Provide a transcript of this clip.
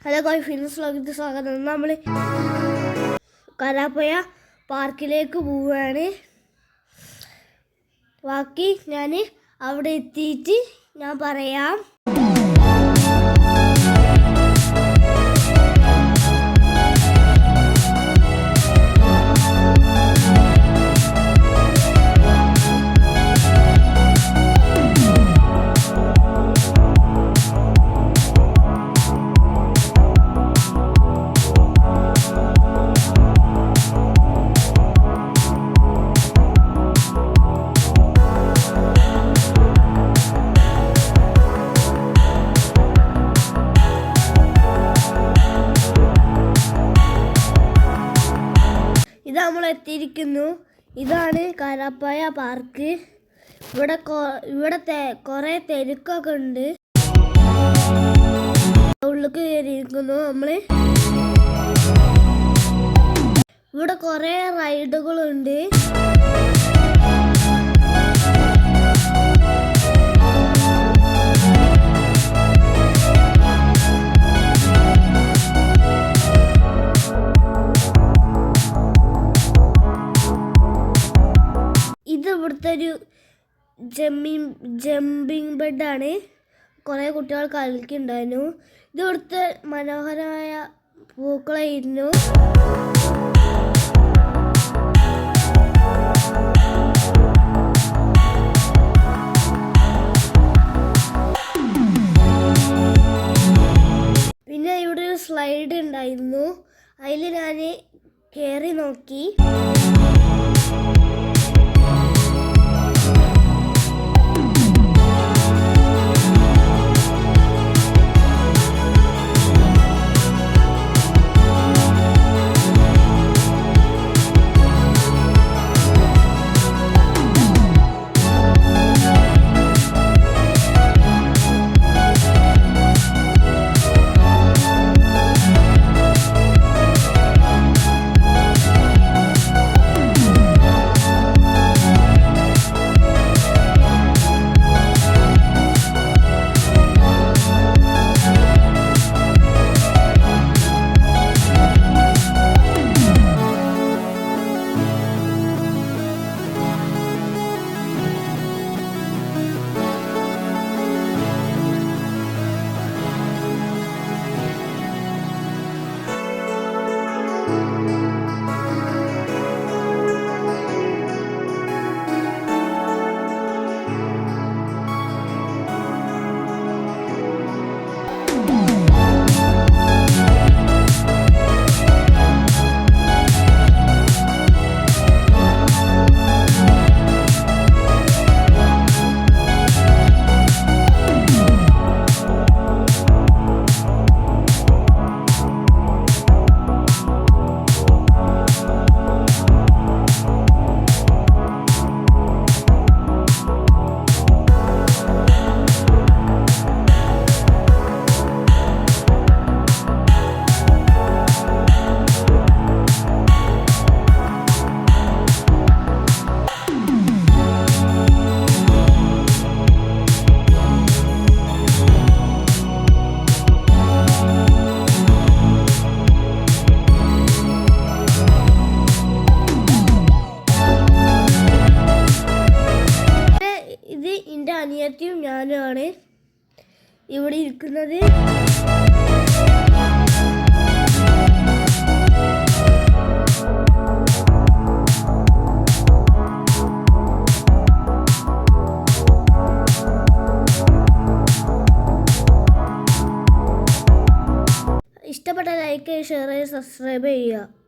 Hello ഗോയ്സ്, fitness വ്ലോഗിലേക്ക് സ്വാഗതം. നമ്മൾ കാരാപ്പുഴ പാർക്കിലേക്ക് പോവുകയാണ്. ബാക്കി ഞാൻ അവിടെ എത്തിയിട്ട് ഞാൻ പറയാം. നമ്മൾ എത്തിയിരിക്കുന്നു. ഇതാണ് കാരാപ്പുഴ പാർക്ക്. ഇവിടെ കുറേ തിരക്കൊക്കെ ഉണ്ട്. ഉള്ളിലേക്ക് കയറിയിരിക്കുന്നു നമ്മൾ. ഇവിടെ കുറേ റൈഡുകളുണ്ട്. ഇത് ഇവിടുത്തെ ഒരു ജമ്പിങ് ബെഡാണ്. കുറേ കുട്ടികൾ കളിക്കുന്നുണ്ടായിരുന്നു. ഇത് ഇവിടുത്തെ മനോഹരമായ പൂക്കളായിരുന്നു. പിന്നെ ഇവിടെ ഒരു സ്ലൈഡ് ഉണ്ടായിരുന്നു. അതിൽ ഞാൻ കയറി നോക്കി. എൻ്റെ അനിയത്തിയും ഞാനുമാണ് ഇവിടെ ഇരിക്കുന്നത്. ഇഷ്ടപ്പെട്ട ലൈക്ക്, ഷെയർ, സബ്സ്ക്രൈബ് ചെയ്യുക.